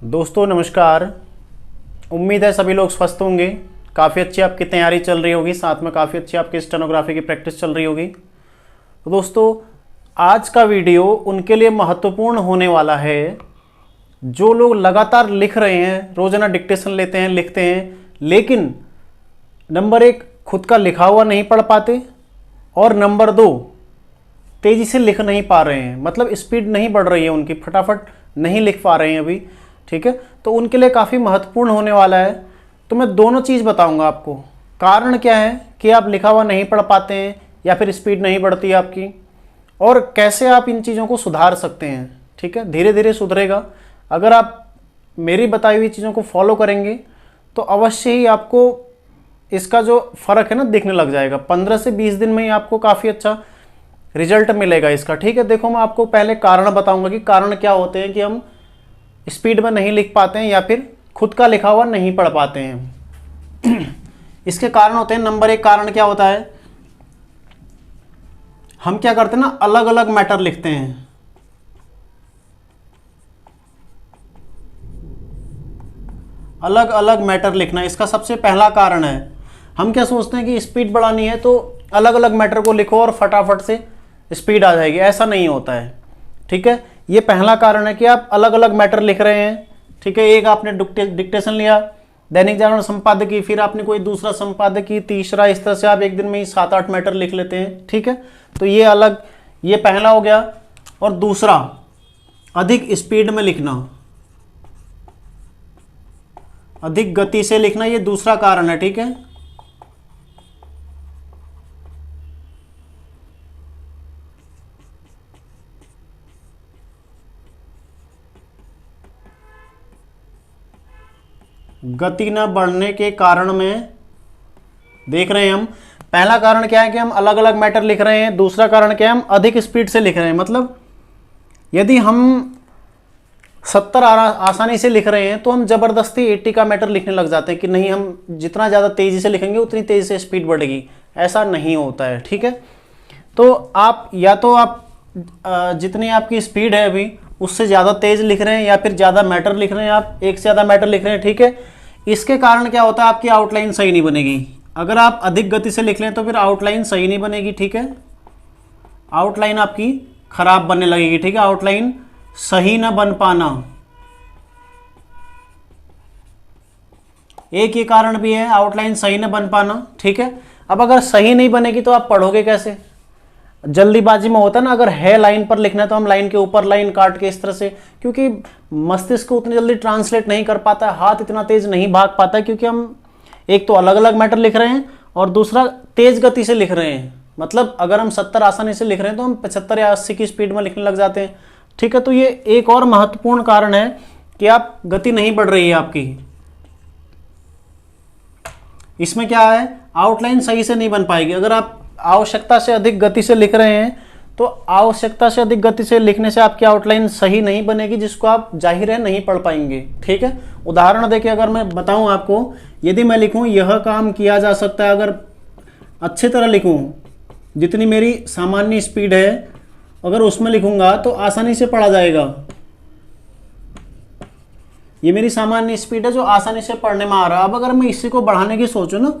दोस्तों नमस्कार। उम्मीद है सभी लोग स्वस्थ होंगे। काफ़ी अच्छी आपकी तैयारी चल रही होगी, साथ में काफ़ी अच्छी आपकी स्टेनोग्राफी की प्रैक्टिस चल रही होगी। तो दोस्तों आज का वीडियो उनके लिए महत्वपूर्ण होने वाला है जो लोग लगातार लिख रहे हैं, रोजाना डिक्टेशन लेते हैं, लिखते हैं, लेकिन नंबर एक खुद का लिखा हुआ नहीं पढ़ पाते और नंबर दो तेज़ी से लिख नहीं पा रहे हैं, मतलब स्पीड नहीं बढ़ रही है उनकी, फटाफट नहीं लिख पा रहे हैं अभी। ठीक है, तो उनके लिए काफ़ी महत्वपूर्ण होने वाला है। तो मैं दोनों चीज़ बताऊंगा आपको। कारण क्या है कि आप लिखा हुआ नहीं पढ़ पाते हैं या फिर स्पीड नहीं बढ़ती है आपकी, और कैसे आप इन चीज़ों को सुधार सकते हैं। ठीक है, धीरे धीरे सुधरेगा। अगर आप मेरी बताई हुई चीज़ों को फॉलो करेंगे तो अवश्य ही आपको इसका जो फ़र्क है ना दिखने लग जाएगा। 15 से 20 दिन में ही आपको काफ़ी अच्छा रिजल्ट मिलेगा इसका। ठीक है, देखो मैं आपको पहले कारण बताऊंगा कि कारण क्या होते हैं कि हम स्पीड में नहीं लिख पाते हैं या फिर खुद का लिखा हुआ नहीं पढ़ पाते हैं। इसके कारण होते हैं, नंबर एक कारण क्या होता है, हम क्या करते हैं ना, अलग अलग मैटर लिखते हैं। अलग अलग मैटर लिखना इसका सबसे पहला कारण है। हम क्या सोचते हैं कि स्पीड बढ़ानी है तो अलग अलग मैटर को लिखो और फटाफट से स्पीड आ जाएगी, ऐसा नहीं होता है। ठीक है, ये पहला कारण है कि आप अलग अलग मैटर लिख रहे हैं। ठीक है, एक आपने डिक्टेशन लिया, दैनिक जागरण संपादकीय, फिर आपने कोई दूसरा संपादकीय, तीसरा, इस तरह से आप एक दिन में ही 7-8 मैटर लिख लेते हैं। ठीक है, तो ये अलग, ये पहला हो गया। और दूसरा, अधिक स्पीड में लिखना, अधिक गति से लिखना, ये दूसरा कारण है। ठीक है, गति न बढ़ने के कारण में देख रहे हैं हम, पहला कारण क्या है कि हम अलग अलग मैटर लिख रहे हैं, दूसरा कारण क्या है, हम अधिक स्पीड से लिख रहे हैं। मतलब यदि हम 70 आसानी से लिख रहे हैं तो हम जबरदस्ती 80 का मैटर लिखने लग जाते हैं कि नहीं, हम जितना ज़्यादा तेज़ी से लिखेंगे उतनी तेज़ी से स्पीड बढ़ेगी। ऐसा नहीं होता है। ठीक है, तो आप या तो आप जितनी आपकी स्पीड है अभी उससे ज़्यादा तेज़ लिख रहे हैं या फिर ज़्यादा मैटर लिख रहे हैं, आप एक से ज़्यादा मैटर लिख रहे हैं। ठीक है, इसके कारण क्या होता है, आपकी आउटलाइन सही नहीं बनेगी। अगर आप अधिक गति से लिख लें तो फिर आउटलाइन सही नहीं बनेगी। ठीक है, आउटलाइन आपकी खराब बनने लगेगी। ठीक है, आउटलाइन सही ना बन पाना, एक ये कारण भी है, आउटलाइन सही ना बन पाना। ठीक है, अब अगर सही नहीं बनेगी तो आप पढ़ोगे कैसे? जल्दीबाजी में होता है ना, अगर है लाइन पर लिखना है तो हम लाइन के ऊपर लाइन काट के इस तरह से, क्योंकि मस्तिष्क को उतनी जल्दी ट्रांसलेट नहीं कर पाता है, हाथ इतना तेज नहीं भाग पाता है, क्योंकि हम एक तो अलग अलग मैटर लिख रहे हैं और दूसरा तेज गति से लिख रहे हैं। मतलब अगर हम 70 आसानी से लिख रहे हैं तो हम 75 या 80 की स्पीड में लिखने लग जाते हैं। ठीक है, तो ये एक और महत्वपूर्ण कारण है कि आप गति नहीं बढ़ रही है आपकी। इसमें क्या है, आउटलाइन सही से नहीं बन पाएगी। अगर आप आवश्यकता से अधिक गति से लिख रहे हैं तो आवश्यकता से अधिक गति से लिखने से आपकी आउटलाइन सही नहीं बनेगी, जिसको आप जाहिर है नहीं पढ़ पाएंगे। ठीक है, उदाहरण देखिए, अगर मैं बताऊं आपको, यदि मैं लिखूं यह काम किया जा सकता है, अगर अच्छी तरह लिखूं, जितनी मेरी सामान्य स्पीड है अगर उसमें लिखूंगा तो आसानी से पढ़ा जाएगा। ये मेरी सामान्य स्पीड है जो आसानी से पढ़ने में आ रहा है। अब अगर मैं इसी को बढ़ाने की सोचूं ना,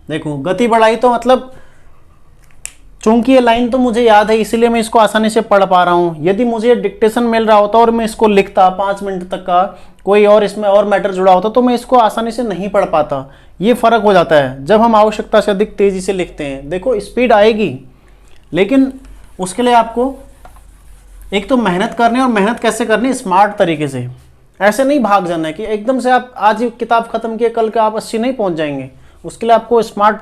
देखो गति बढ़ाई तो मतलब चूंकि ये लाइन तो मुझे याद है इसीलिए मैं इसको आसानी से पढ़ पा रहा हूं। यदि मुझे डिक्टेशन मिल रहा होता और मैं इसको लिखता 5 मिनट तक का, कोई और इसमें और मैटर जुड़ा होता तो मैं इसको आसानी से नहीं पढ़ पाता। ये फर्क हो जाता है जब हम आवश्यकता से अधिक तेजी से लिखते हैं। देखो स्पीड आएगी, लेकिन उसके लिए आपको एक तो मेहनत करनी है, और मेहनत कैसे करनी है, स्मार्ट तरीके से। ऐसे नहीं भाग जाना है कि एकदम से आप आज किताब खत्म किए कल के आप 80 नहीं पहुंच जाएंगे। उसके लिए आपको स्मार्ट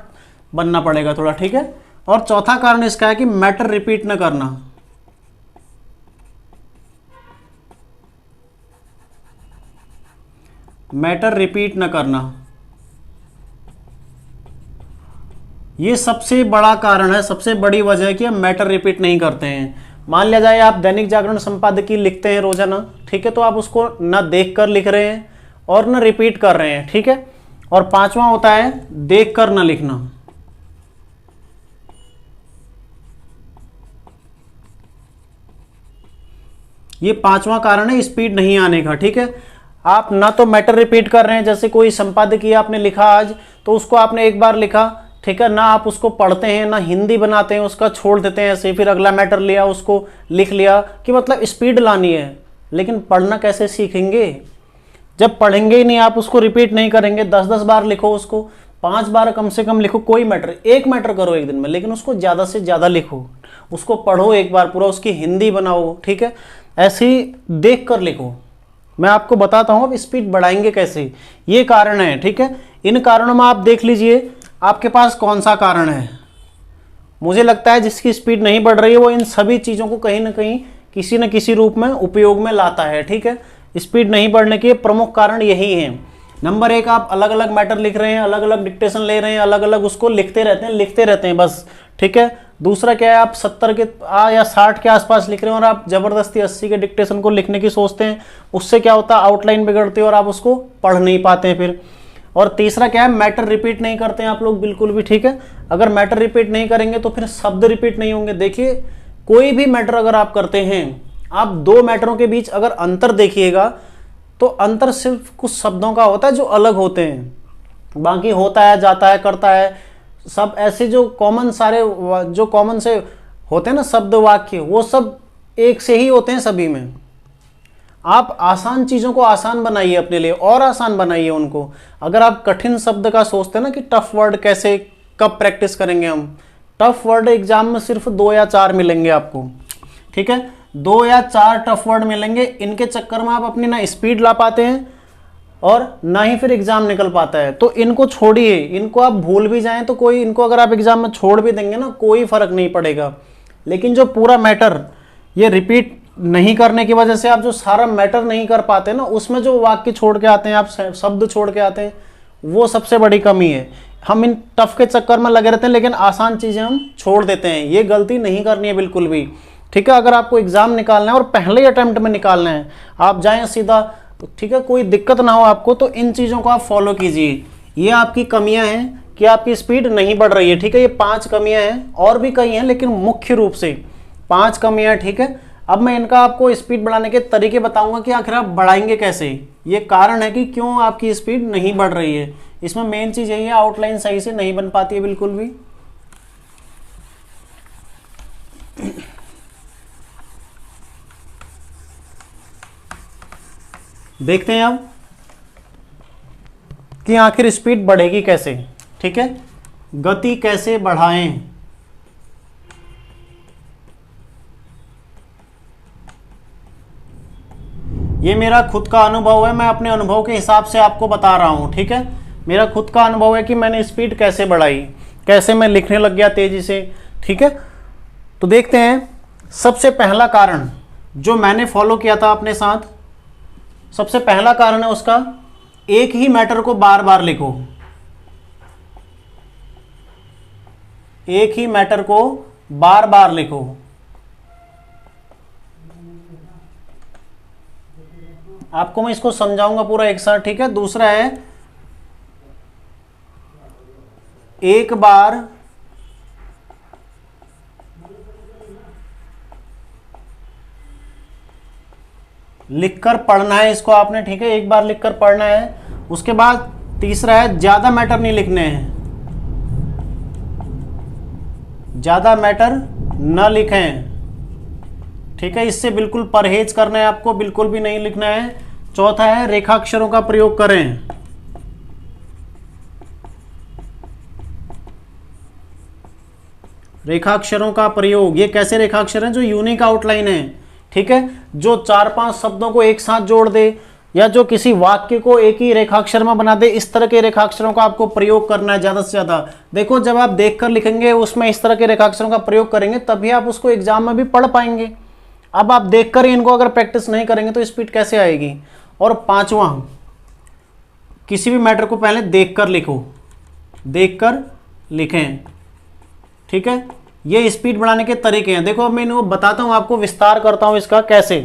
बनना पड़ेगा थोड़ा। ठीक है, और चौथा कारण इसका है कि मैटर रिपीट न करना। मैटर रिपीट न करना, ये सबसे बड़ा कारण है, सबसे बड़ी वजह है कि हम मैटर रिपीट नहीं करते हैं। मान लिया जाए आप दैनिक जागरण संपादकीय लिखते हैं रोजाना, ठीक है, तो आप उसको ना देख कर लिख रहे हैं और ना रिपीट कर रहे हैं। ठीक है, और पांचवा होता है देख कर न लिखना। ये पांचवा कारण है स्पीड नहीं आने का। ठीक है, आप ना तो मैटर रिपीट कर रहे हैं, जैसे कोई संपादकीय आपने लिखा आज तो उसको आपने एक बार लिखा, ठीक है, ना आप उसको पढ़ते हैं ना हिंदी बनाते हैं, उसका छोड़ देते हैं ऐसे, फिर अगला मैटर लिया उसको लिख लिया, कि मतलब स्पीड लानी है। लेकिन पढ़ना कैसे सीखेंगे जब पढ़ेंगे ही नहीं, आप उसको रिपीट नहीं करेंगे। 10-10 बार लिखो उसको, 5 बार कम से कम लिखो, कोई मैटर, एक मैटर करो एक दिन में, लेकिन उसको ज़्यादा से ज़्यादा लिखो, उसको पढ़ो एक बार पूरा, उसकी हिंदी बनाओ। ठीक है, ऐसे ही देख कर लिखो। मैं आपको बताता हूँ अब स्पीड बढ़ाएंगे कैसे, ये कारण है। ठीक है, इन कारणों में आप देख लीजिए आपके पास कौन सा कारण है। मुझे लगता है जिसकी स्पीड नहीं बढ़ रही है वो इन सभी चीज़ों को कहीं ना कहीं किसी न किसी रूप में उपयोग में लाता है। ठीक है, स्पीड नहीं बढ़ने के प्रमुख कारण यही हैं। नंबर 1, आप अलग अलग मैटर लिख रहे हैं, अलग अलग डिक्टेशन ले रहे हैं, अलग अलग उसको लिखते रहते हैं बस। ठीक है, दूसरा क्या है, आप 70 के या 60 के आसपास लिख रहे हैं और आप जबरदस्ती 80 के डिक्टेशन को लिखने की सोचते हैं। उससे क्या होता है, आउटलाइन बिगड़ती है और आप उसको पढ़ नहीं पाते हैं फिर। और तीसरा क्या है, मैटर रिपीट नहीं करते हैं आप लोग बिल्कुल भी। ठीक है, अगर मैटर रिपीट नहीं करेंगे तो फिर शब्द रिपीट नहीं होंगे। देखिए, कोई भी मैटर अगर आप करते हैं, आप दो मैटरों के बीच अगर अंतर देखिएगा तो अंतर सिर्फ कुछ शब्दों का होता है जो अलग होते हैं, बाकी होता है, जाता है, करता है, सब ऐसे जो कॉमन से होते हैं ना शब्द वाक्य, वो सब एक से ही होते हैं सभी में। आप आसान चीज़ों को आसान बनाइए अपने लिए, और आसान बनाइए उनको। अगर आप कठिन शब्द का सोचते हैं ना कि टफ वर्ड कैसे कब प्रैक्टिस करेंगे हम, टफ वर्ड एग्जाम में सिर्फ 2 या 4 मिलेंगे आपको। ठीक है, 2 या 4 टफ वर्ड मिलेंगे, इनके चक्कर में आप अपनी ना स्पीड ला पाते हैं और ना ही फिर एग्जाम निकल पाता है। तो इनको छोड़िए, इनको आप भूल भी जाएं तो कोई, इनको अगर आप एग्जाम में छोड़ भी देंगे ना कोई फर्क नहीं पड़ेगा। लेकिन जो पूरा मैटर ये रिपीट नहीं करने की वजह से आप जो सारा मैटर नहीं कर पाते ना, उसमें जो वाक्य छोड़ के आते हैं, आप शब्द छोड़ के आते हैं, वो सबसे बड़ी कमी है। हम इन टफ के चक्कर में लगे रहते हैं लेकिन आसान चीज़ें हम छोड़ देते हैं। ये गलती नहीं करनी है बिल्कुल भी। ठीक है, अगर आपको एग्जाम निकालना है और पहले अटेम्प्ट में निकालना है, आप जाएं सीधा, तो ठीक है, कोई दिक्कत ना हो आपको, तो इन चीज़ों को आप फॉलो कीजिए। ये आपकी कमियां हैं कि आपकी स्पीड नहीं बढ़ रही है। ठीक है, ये 5 कमियां हैं, और भी कई हैं लेकिन मुख्य रूप से 5 कमियां। ठीक है, अब मैं इनका आपको स्पीड बढ़ाने के तरीके बताऊंगा कि आखिर आप बढ़ाएंगे कैसे। ये कारण है कि क्यों आपकी स्पीड नहीं बढ़ रही है। इसमें मेन चीज़ यही है, आउटलाइन सही से नहीं बन पाती है बिल्कुल भी। देखते हैं अब कि आखिर स्पीड बढ़ेगी कैसे। ठीक है, गति कैसे बढ़ाएं। ये मेरा खुद का अनुभव है, मैं अपने अनुभव के हिसाब से आपको बता रहा हूं। ठीक है, मेरा खुद का अनुभव है कि मैंने स्पीड कैसे बढ़ाई, कैसे मैं लिखने लग गया तेजी से। ठीक है, तो देखते हैं। सबसे पहला कारण जो मैंने फॉलो किया था अपने साथ, सबसे पहला कारण है उसका, एक ही मैटर को बार बार लिखो। एक ही मैटर को बार बार लिखो। आपको मैं इसको समझाऊंगा पूरा एक साथ। ठीक है, दूसरा है, एक बार लिखकर पढ़ना है इसको आपने। ठीक है, एक बार लिखकर पढ़ना है। उसके बाद तीसरा है, ज्यादा मैटर नहीं लिखने हैं, ज्यादा मैटर न लिखें। ठीक है, इससे बिल्कुल परहेज करना है आपको, बिल्कुल भी नहीं लिखना है। चौथा है, रेखाक्षरों का प्रयोग करें। रेखाक्षरों का प्रयोग, ये कैसे रेखाक्षर हैं, जो यूनिक आउटलाइन है। ठीक है, जो 4-5 शब्दों को एक साथ जोड़ दे, या जो किसी वाक्य को एक ही रेखाक्षर में बना दे, इस तरह के रेखाक्षरों का आपको प्रयोग करना है ज्यादा से ज्यादा। देखो, जब आप देखकर लिखेंगे उसमें इस तरह के रेखाक्षरों का प्रयोग करेंगे, तभी आप उसको एग्जाम में भी पढ़ पाएंगे। अब आप देखकर ही इनको अगर प्रैक्टिस नहीं करेंगे तो स्पीड कैसे आएगी। और 5वां, किसी भी मैटर को पहले देखकर लिखो, देखकर लिखें। ठीक है, ये स्पीड बढ़ाने के तरीके हैं। देखो, अब मैं इनको बताता हूं, आपको विस्तार करता हूं इसका कैसे।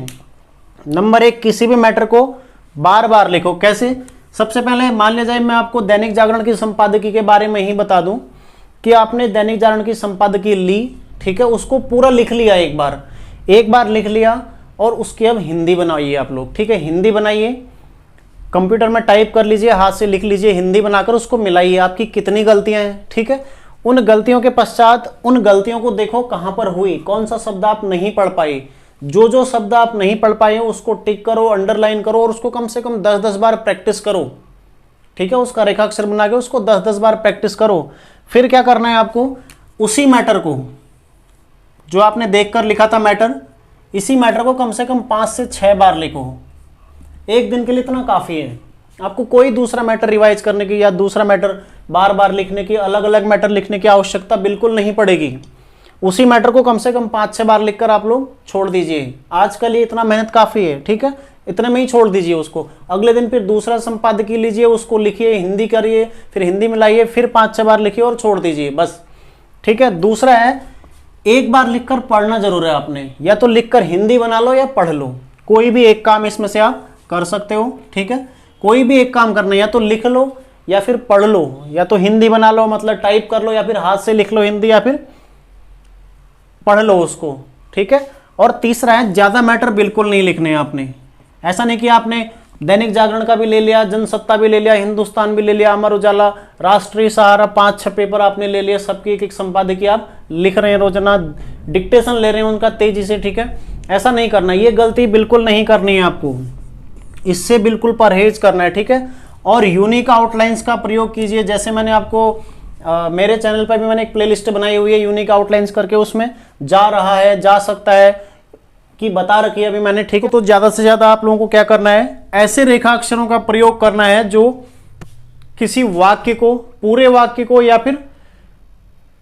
नंबर 1, किसी भी मैटर को बार बार लिखो। कैसे? सबसे पहले मान लिया जाए मैं आपको दैनिक जागरण की संपादकीय के बारे में ही बता दूं कि आपने दैनिक जागरण की संपादकीय ली, ठीक है, उसको पूरा लिख लिया, एक बार लिख लिया। और उसकी अब हिंदी बनाइए आप लोग, ठीक है। हिंदी बनाइए, कंप्यूटर में टाइप कर लीजिए, हाथ से लिख लीजिए, हिंदी बनाकर उसको मिलाइए, आपकी कितनी गलतियां हैं, ठीक है। उन गलतियों के पश्चात उन गलतियों को देखो कहां पर हुई, कौन सा शब्द आप नहीं पढ़ पाई। जो जो शब्द आप नहीं पढ़ पाए उसको टिक करो, अंडरलाइन करो और उसको कम से कम 10-10 बार प्रैक्टिस करो, ठीक है। उसका रेखाक्षर बना के उसको 10-10 बार प्रैक्टिस करो। फिर क्या करना है आपको, उसी मैटर को जो आपने देखकर लिखा था मैटर, इसी मैटर को कम से कम 5 से 6 बार लिखो। एक दिन के लिए इतना काफ़ी है। आपको कोई दूसरा मैटर रिवाइज करने की या दूसरा मैटर बार बार लिखने की, अलग अलग मैटर लिखने की आवश्यकता बिल्कुल नहीं पड़ेगी। उसी मैटर को कम से कम 5-6 बार लिखकर आप लोग छोड़ दीजिए। आज के लिए इतना मेहनत काफ़ी है, ठीक है। इतने में ही छोड़ दीजिए उसको। अगले दिन फिर दूसरा संपादकीय लीजिए, उसको लिखिए, हिंदी करिए, फिर हिंदी में लाइए, फिर 5-6 बार लिखिए और छोड़ दीजिए, बस, ठीक है। दूसरा है, एक बार लिखकर पढ़ना जरूर है आपने, या तो लिखकर हिंदी बना लो या पढ़ लो, कोई भी एक काम इसमें से आप कर सकते हो, ठीक है। कोई भी एक काम करना है, या तो लिख लो या फिर पढ़ लो, या तो हिंदी बना लो मतलब टाइप कर लो, या फिर हाथ से लिख लो हिंदी, या फिर पढ़ लो उसको, ठीक है। और तीसरा है, ज्यादा मैटर बिल्कुल नहीं लिखने हैं आपने। ऐसा नहीं कि आपने दैनिक जागरण का भी ले लिया, जनसत्ता भी ले लिया, हिंदुस्तान भी ले लिया, अमर उजाला, राष्ट्रीय सहारा, 5-6 पेपर आपने ले लिया, सबकी एक एक संपादकीय आप लिख रहे हैं, रोजाना डिक्टेशन ले रहे हैं उनका तेजी से, ठीक है। ऐसा नहीं करना, ये गलती बिल्कुल नहीं करनी है आपको, इससे बिल्कुल परहेज करना है, ठीक है। और यूनिक आउटलाइंस का प्रयोग कीजिए। जैसे मैंने आपको मेरे चैनल पर भी मैंने एक प्लेलिस्ट बनाई हुई है यूनिक आउटलाइंस करके, उसमें जा रहा है, जा सकता है कि बता रखी है अभी मैंने, ठीक है। तो ज्यादा से ज्यादा आप लोगों को क्या करना है, ऐसे रेखाक्षरों का प्रयोग करना है जो किसी वाक्य को, पूरे वाक्य को, या फिर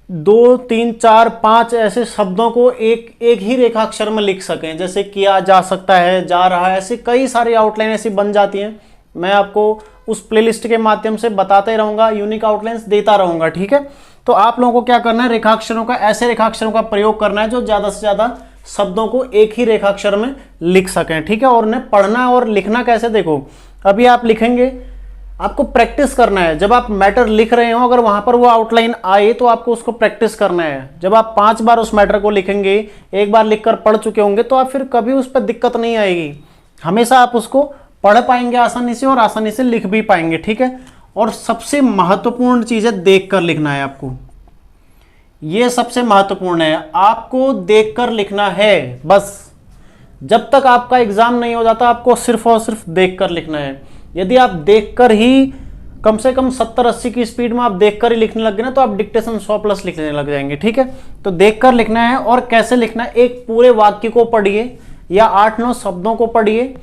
2, 3, 4, 5 ऐसे शब्दों को एक ही रेखाक्षर में लिख सकें। जैसे किया जा सकता है, जा रहा है, ऐसी कई सारी आउटलाइन ऐसी बन जाती हैं। मैं आपको उस प्लेलिस्ट के माध्यम से बताते ही रहूंगा, यूनिक आउटलाइंस देता रहूंगा, ठीक है। तो आप लोगों को क्या करना है, रेखाक्षरों का, ऐसे रेखाक्षरों का प्रयोग करना है जो ज्यादा से ज्यादा शब्दों को एक ही रेखाक्षर में लिख सकें, ठीक है। और उन्हें पढ़ना और लिखना कैसे, देखो अभी आप लिखेंगे, आपको प्रैक्टिस करना है। जब आप मैटर लिख रहे हो, अगर वहां पर वो आउटलाइन आए तो आपको उसको प्रैक्टिस करना है। जब आप 5 बार उस मैटर को लिखेंगे, एक बार लिखकर पढ़ चुके होंगे, तो आप फिर कभी उस पर दिक्कत नहीं आएगी। हमेशा आप उसको पढ़ पाएंगे आसानी से और आसानी से लिख भी पाएंगे, ठीक है। और सबसे महत्वपूर्ण चीज है, देख कर लिखना है आपको। ये सबसे महत्वपूर्ण है, आपको देखकर लिखना है बस। जब तक आपका एग्जाम नहीं हो जाता, आपको सिर्फ और सिर्फ देखकर लिखना है। यदि आप देखकर ही कम से कम 70-80 की स्पीड में आप देखकर ही लिखने लग गए ना, तो आप डिक्टेशन 100+ लिखने लग जाएंगे, ठीक है। तो देखकर लिखना है। और कैसे लिखना है, एक पूरे वाक्य को पढ़िए या 8-9 शब्दों को पढ़िए,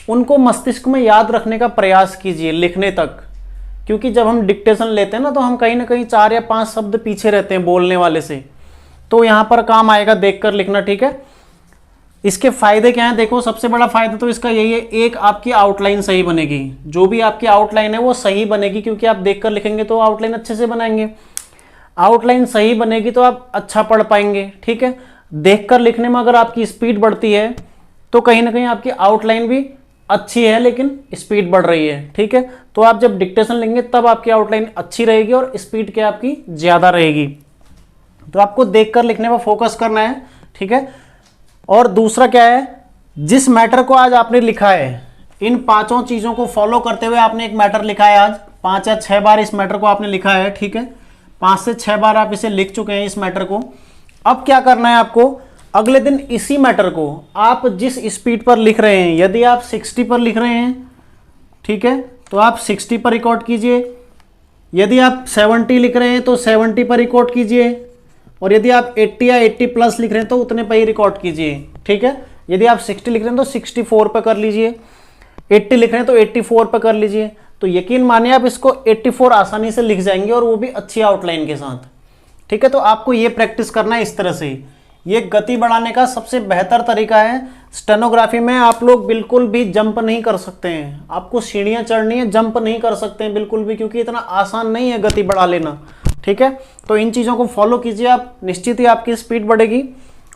उनको मस्तिष्क में याद रखने का प्रयास कीजिए लिखने तक। क्योंकि जब हम डिक्टेशन लेते हैं ना, तो हम कहीं ना कहीं 4 या 5 शब्द पीछे रहते हैं बोलने वाले से, तो यहां पर काम आएगा देखकर लिखना, ठीक है। इसके फायदे क्या हैं, देखो सबसे बड़ा फायदा तो इसका यही है, एक आपकी आउटलाइन सही बनेगी। जो भी आपकी आउटलाइन है वो सही बनेगी, क्योंकि आप देखकर लिखेंगे तो आउटलाइन अच्छे से बनाएंगे। आउटलाइन सही बनेगी तो आप अच्छा पढ़ पाएंगे, ठीक है। देखकर लिखने में अगर आपकी स्पीड बढ़ती है तो कहीं ना कहीं आपकी आउटलाइन भी अच्छी है, लेकिन स्पीड बढ़ रही है, ठीक है। तो आप जब डिक्टेशन लेंगे तब आपकी आउटलाइन अच्छी रहेगी और स्पीड क्या आपकी ज्यादा रहेगी। तो आपको देखकर लिखने पर फोकस करना है, ठीक है। और दूसरा क्या है, जिस मैटर को आज आपने लिखा है, इन 5 चीजों को फॉलो करते हुए आपने एक मैटर लिखा है आज, 5 या 6 बार इस मैटर को आपने लिखा है, ठीक है। 5 से 6 बार आप इसे लिख चुके हैं इस मैटर को। अब क्या करना है आपको, अगले दिन इसी मैटर को आप जिस स्पीड पर लिख रहे हैं, यदि आप 60 पर लिख रहे हैं, ठीक है, तो आप 60 पर रिकॉर्ड कीजिए। यदि आप 70 लिख रहे हैं तो 70 पर रिकॉर्ड कीजिए। और यदि आप 80 या 80+ लिख रहे हैं तो उतने पर ही रिकॉर्ड कीजिए, ठीक है। यदि आप 60 लिख रहे हैं तो 64 पर कर लीजिए, 80 लिख रहे हैं तो 84 पर कर लीजिए। तो यकीन मानिए आप इसको 84 आसानी से लिख जाएंगे, और वो भी अच्छी आउटलाइन के साथ, ठीक है। तो आपको ये प्रैक्टिस करना है इस तरह से। ये गति बढ़ाने का सबसे बेहतर तरीका है। स्टेनोग्राफी में आप लोग बिल्कुल भी जंप नहीं कर सकते हैं, आपको सीढ़ियां चढ़नी है, जंप नहीं कर सकते हैं बिल्कुल भी, क्योंकि इतना आसान नहीं है गति बढ़ा लेना, ठीक है। तो इन चीज़ों को फॉलो कीजिए आप, निश्चित ही आपकी स्पीड बढ़ेगी।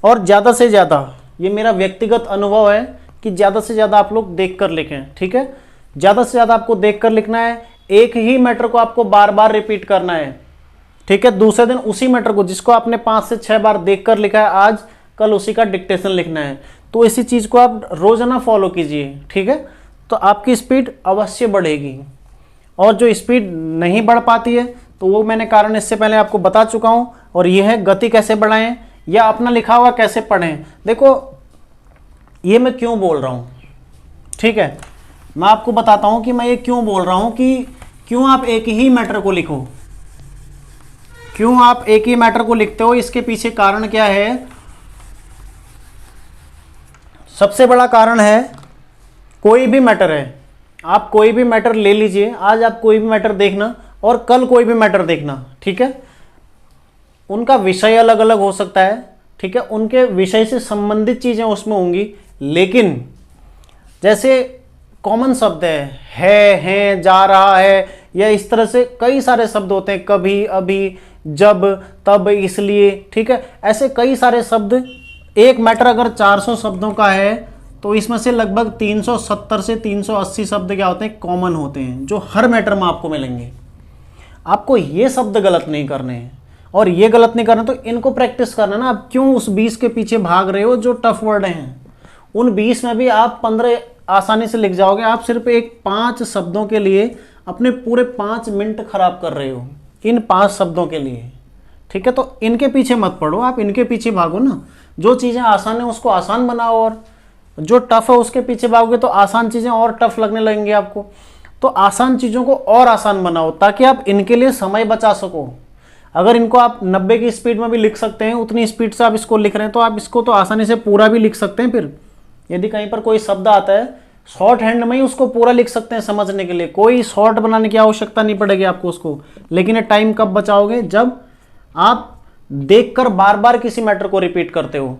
और ज़्यादा से ज़्यादा, ये मेरा व्यक्तिगत अनुभव है कि ज़्यादा से ज़्यादा आप लोग देख कर लिखें, ठीक है। ज़्यादा से ज़्यादा आपको देख कर लिखना है, एक ही मैटर को आपको बार बार रिपीट करना है, ठीक है। दूसरे दिन उसी मैटर को जिसको आपने 5 से 6 बार देखकर लिखा है आज, कल उसी का डिक्टेशन लिखना है। तो इसी चीज़ को आप रोज़ाना फॉलो कीजिए, ठीक है, तो आपकी स्पीड अवश्य बढ़ेगी। और जो स्पीड नहीं बढ़ पाती है तो वो मैंने कारण इससे पहले आपको बता चुका हूँ, और ये है गति कैसे बढ़ाएं या अपना लिखा हुआ कैसे पढ़ें। देखो ये मैं क्यों बोल रहा हूँ, ठीक है, मैं आपको बताता हूँ कि मैं ये क्यों बोल रहा हूँ कि क्यों आप एक ही मैटर को लिखो, क्यों आप एक ही मैटर को लिखते हो, इसके पीछे कारण क्या है। सबसे बड़ा कारण है, कोई भी मैटर है, आप कोई भी मैटर ले लीजिए, आज आप कोई भी मैटर देखना और कल कोई भी मैटर देखना, ठीक है, उनका विषय अलग अलग हो सकता है, ठीक है, उनके विषय से संबंधित चीजें उसमें होंगी, लेकिन जैसे कॉमन शब्द है, हैं, जा रहा है, या इस तरह से कई सारे शब्द होते हैं, कभी, अभी, जब, तब, इसलिए, ठीक है, ऐसे कई सारे शब्द। एक मैटर अगर 400 शब्दों का है तो इसमें से लगभग 370 से 380 शब्द क्या होते हैं, कॉमन होते हैं, जो हर मैटर में आपको मिलेंगे। आपको ये शब्द गलत नहीं करने हैं, और ये गलत नहीं करना तो इनको प्रैक्टिस करना ना। आप क्यों उस 20 के पीछे भाग रहे हो जो टफ वर्ड हैं? उन 20 में भी आप 15 आसानी से लिख जाओगे। आप सिर्फ एक 5 शब्दों के लिए अपने पूरे 5 मिनट खराब कर रहे हो, इन 5 शब्दों के लिए, ठीक है। तो इनके पीछे मत पड़ो, आप इनके पीछे भागो ना। जो चीज़ें आसान है उसको आसान बनाओ, और जो टफ है उसके पीछे भागोगे तो आसान चीज़ें और टफ लगने लगेंगी आपको। तो आसान चीज़ों को और आसान बनाओ ताकि आप इनके लिए समय बचा सको। अगर इनको आप 90 की स्पीड में भी लिख सकते हैं, उतनी स्पीड से आप इसको लिख रहे हैं, तो आप इसको तो आसानी से पूरा भी लिख सकते हैं। फिर यदि कहीं पर कोई शब्द आता है, शॉर्ट हैंड में ही उसको पूरा लिख सकते हैं समझने के लिए, कोई शॉर्ट बनाने की आवश्यकता नहीं पड़ेगी आपको उसको। लेकिन ये टाइम कब बचाओगे? जब आप देखकर बार बार किसी मैटर को रिपीट करते हो,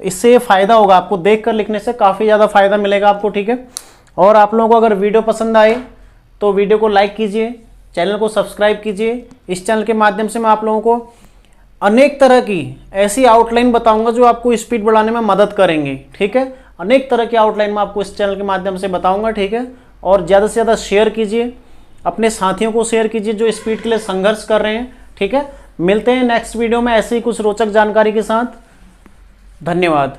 तो इससे ये फायदा होगा आपको। देखकर लिखने से काफ़ी ज़्यादा फायदा मिलेगा आपको, ठीक है। और आप लोगों को अगर वीडियो पसंद आए तो वीडियो को लाइक कीजिए, चैनल को सब्सक्राइब कीजिए। इस चैनल के माध्यम से मैं आप लोगों को अनेक तरह की ऐसी आउटलाइन बताऊंगा जो आपको स्पीड बढ़ाने में मदद करेंगे, ठीक है। अनेक तरह की आउटलाइन मैं आपको इस चैनल के माध्यम से बताऊंगा, ठीक है। और ज़्यादा से ज़्यादा शेयर कीजिए, अपने साथियों को शेयर कीजिए जो स्पीड के लिए संघर्ष कर रहे हैं, ठीक है। मिलते हैं नेक्स्ट वीडियो में ऐसे ही कुछ रोचक जानकारी के साथ। धन्यवाद।